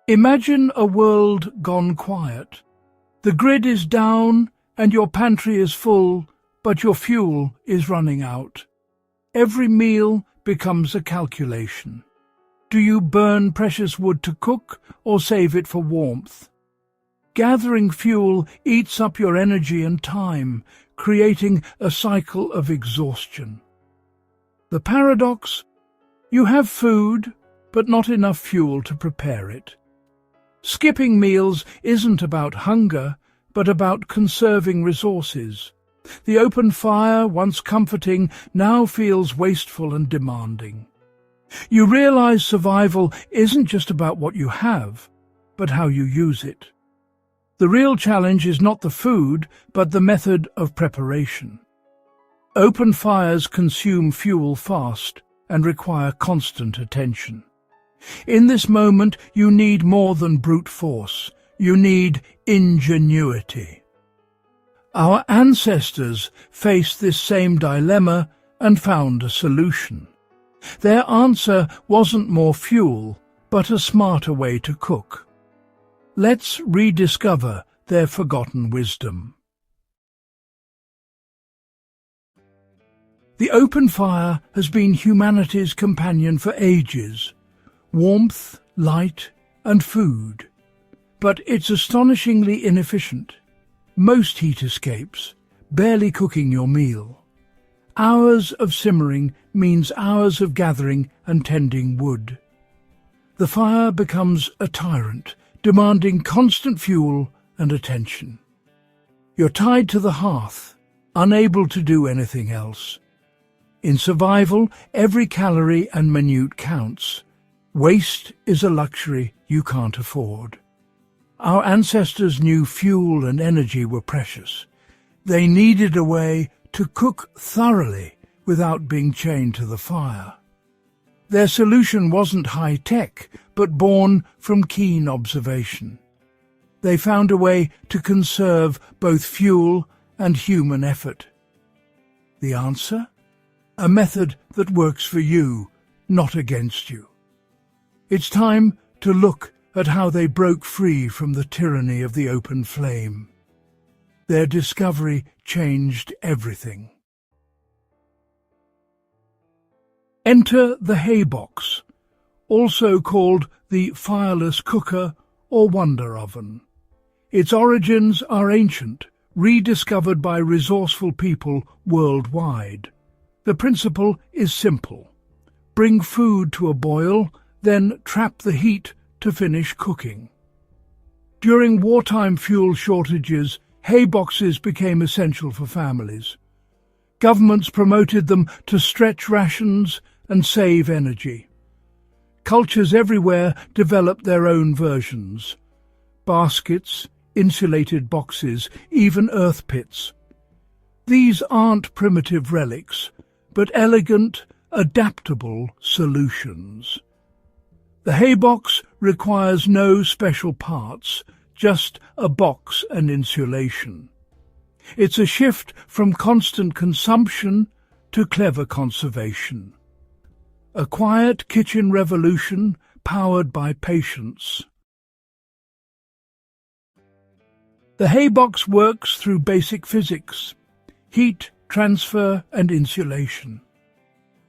Imagine a world gone quiet. The grid is down and your pantry is full, but your fuel is running out. Every meal becomes a calculation. Do you burn precious wood to cook or save it for warmth? Gathering fuel eats up your energy and time, creating a cycle of exhaustion. The paradox: you have food, but not enough fuel to prepare it. Skipping meals isn't about hunger, but about conserving resources. The open fire, once comforting, now feels wasteful and demanding. You realize survival isn't just about what you have, but how you use it. The real challenge is not the food, but the method of preparation. Open fires consume fuel fast and require constant attention. In this moment, you need more than brute force. You need ingenuity. Our ancestors faced this same dilemma and found a solution. Their answer wasn't more fuel, but a smarter way to cook. Let's rediscover their forgotten wisdom. The open fire has been humanity's companion for ages. Warmth, light, and food. But it's astonishingly inefficient. Most heat escapes, barely cooking your meal. Hours of simmering means hours of gathering and tending wood. The fire becomes a tyrant, demanding constant fuel and attention. You're tied to the hearth, unable to do anything else. In survival, every calorie and minute counts. Waste is a luxury you can't afford. Our ancestors knew fuel and energy were precious. They needed a way to cook thoroughly without being chained to the fire. Their solution wasn't high-tech, but born from keen observation. They found a way to conserve both fuel and human effort. The answer? A method that works for you, not against you. It's time to look at how they broke free from the tyranny of the open flame. Their discovery changed everything. Enter the Haybox, also called the fireless cooker or wonder oven. Its origins are ancient, rediscovered by resourceful people worldwide. The principle is simple. Bring food to a boil, then trap the heat to finish cooking. During wartime fuel shortages, hayboxes became essential for families. Governments promoted them to stretch rations and save energy. Cultures everywhere developed their own versions. Baskets, insulated boxes, even earth pits. These aren't primitive relics, but elegant, adaptable solutions. The haybox requires no special parts, just a box and insulation. It's a shift from constant consumption to clever conservation. A quiet kitchen revolution powered by patience. The haybox works through basic physics: heat, transfer, and insulation.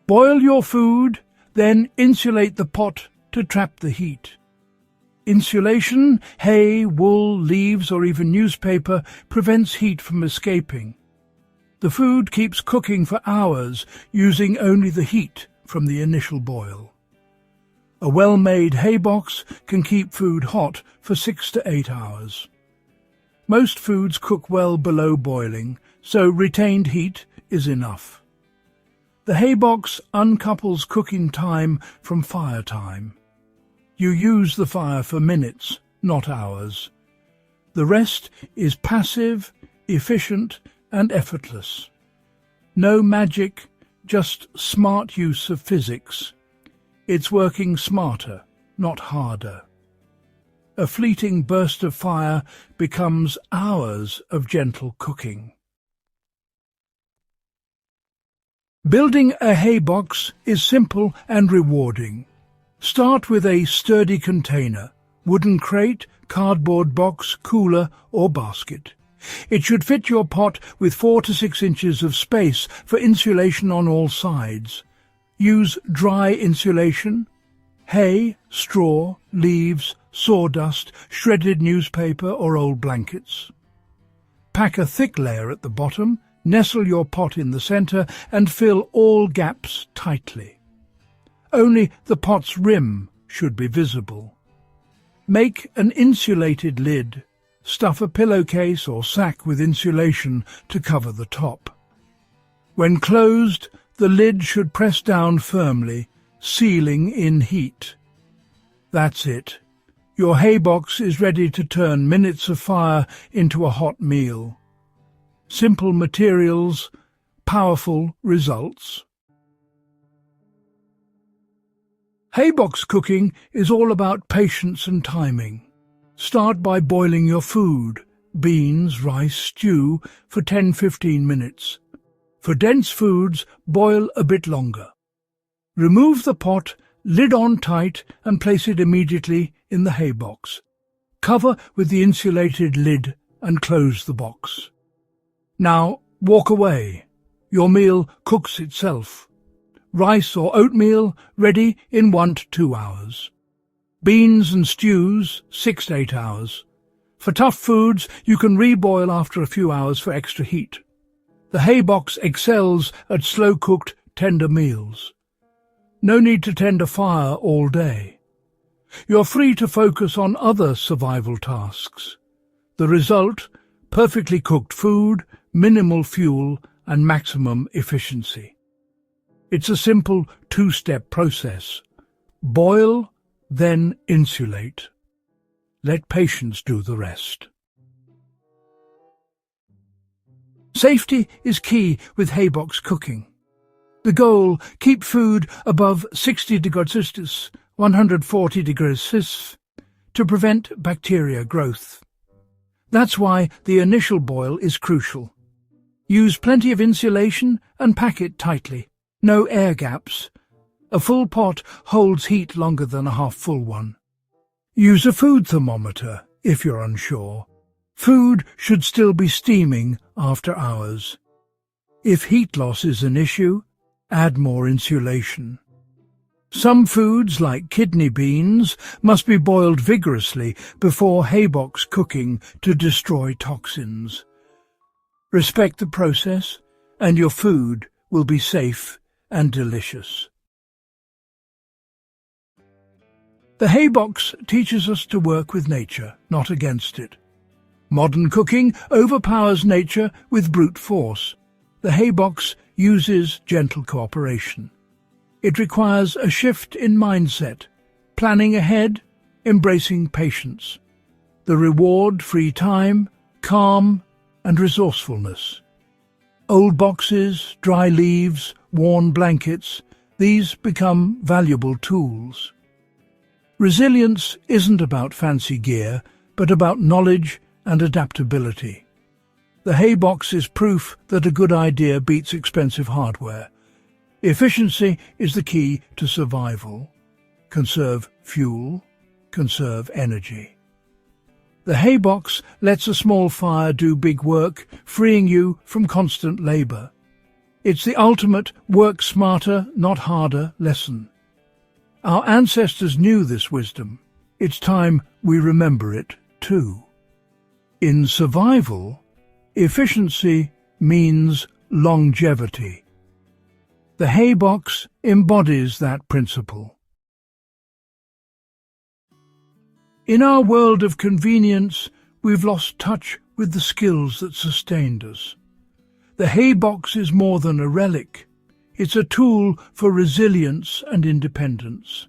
Boil your food, then insulate the pot to trap the heat. Insulation, hay, wool, leaves, or even newspaper prevents heat from escaping. The food keeps cooking for hours, using only the heat from the initial boil. A well-made haybox can keep food hot for 6 to 8 hours. Most foods cook well below boiling, so retained heat is enough. The haybox uncouples cooking time from fire time. You use the fire for minutes, not hours. The rest is passive, efficient, and effortless. No magic, just smart use of physics. It's working smarter, not harder. A fleeting burst of fire becomes hours of gentle cooking. Building a haybox is simple and rewarding. Start with a sturdy container, wooden crate, cardboard box, cooler or basket. It should fit your pot with 4 to 6 inches of space for insulation on all sides. Use dry insulation, hay, straw, leaves, sawdust, shredded newspaper or old blankets. Pack a thick layer at the bottom, nestle your pot in the centre and fill all gaps tightly. Only the pot's rim should be visible. Make an insulated lid. Stuff a pillowcase or sack with insulation to cover the top. When closed, the lid should press down firmly, sealing in heat. That's it. Your haybox is ready to turn minutes of fire into a hot meal. Simple materials, powerful results. Haybox cooking is all about patience and timing. Start by boiling your food, beans, rice, stew, for 10–15 minutes. For dense foods, boil a bit longer. Remove the pot, lid on tight, and place it immediately in the haybox. Cover with the insulated lid and close the box. Now walk away. Your meal cooks itself. Rice or oatmeal ready in 1 to 2 hours. Beans and stews, 6 to 8 hours. For tough foods, you can reboil after a few hours for extra heat. The haybox excels at slow-cooked, tender meals. No need to tend a fire all day. You're free to focus on other survival tasks. The result, perfectly cooked food, minimal fuel, and maximum efficiency. It's a simple 2-step process. Boil, then insulate. Let patience do the rest. Safety is key with haybox cooking. The goal, keep food above 60 degrees Celsius, 140 degrees Celsius, to prevent bacteria growth. That's why the initial boil is crucial. Use plenty of insulation and pack it tightly. No air gaps. A full pot holds heat longer than a half-full one. Use a food thermometer if you're unsure. Food should still be steaming after hours. If heat loss is an issue, add more insulation. Some foods, like kidney beans, must be boiled vigorously before haybox cooking to destroy toxins. Respect the process, and your food will be safe and delicious. The haybox teaches us to work with nature, not against it. Modern cooking overpowers nature with brute force. The haybox uses gentle cooperation. It requires a shift in mindset, planning ahead, embracing patience. The reward, free time, calm, and resourcefulness. Old boxes, dry leaves, worn blankets, these become valuable tools. Resilience isn't about fancy gear, but about knowledge and adaptability. The haybox is proof that a good idea beats expensive hardware. Efficiency is the key to survival. Conserve fuel, conserve energy. The haybox lets a small fire do big work, freeing you from constant labour. It's the ultimate work smarter, not harder lesson. Our ancestors knew this wisdom. It's time we remember it too. In survival, efficiency means longevity. The haybox embodies that principle. In our world of convenience, we've lost touch with the skills that sustained us. The haybox is more than a relic. It's a tool for resilience and independence.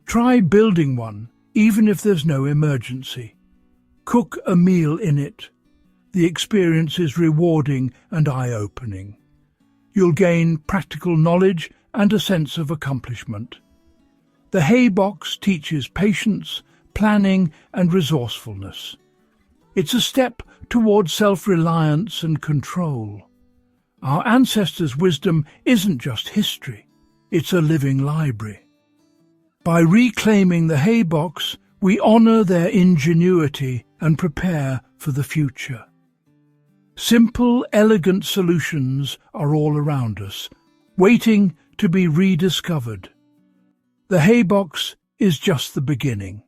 Try building one, even if there's no emergency. Cook a meal in it. The experience is rewarding and eye-opening. You'll gain practical knowledge and a sense of accomplishment. The haybox teaches patience, planning and resourcefulness. It's a step towards self-reliance and control. Our ancestors' wisdom isn't just history, it's a living library. By reclaiming the haybox, We honour their ingenuity and prepare for the future. Simple, elegant solutions are all around us, waiting to be rediscovered. The Haybox is just the beginning.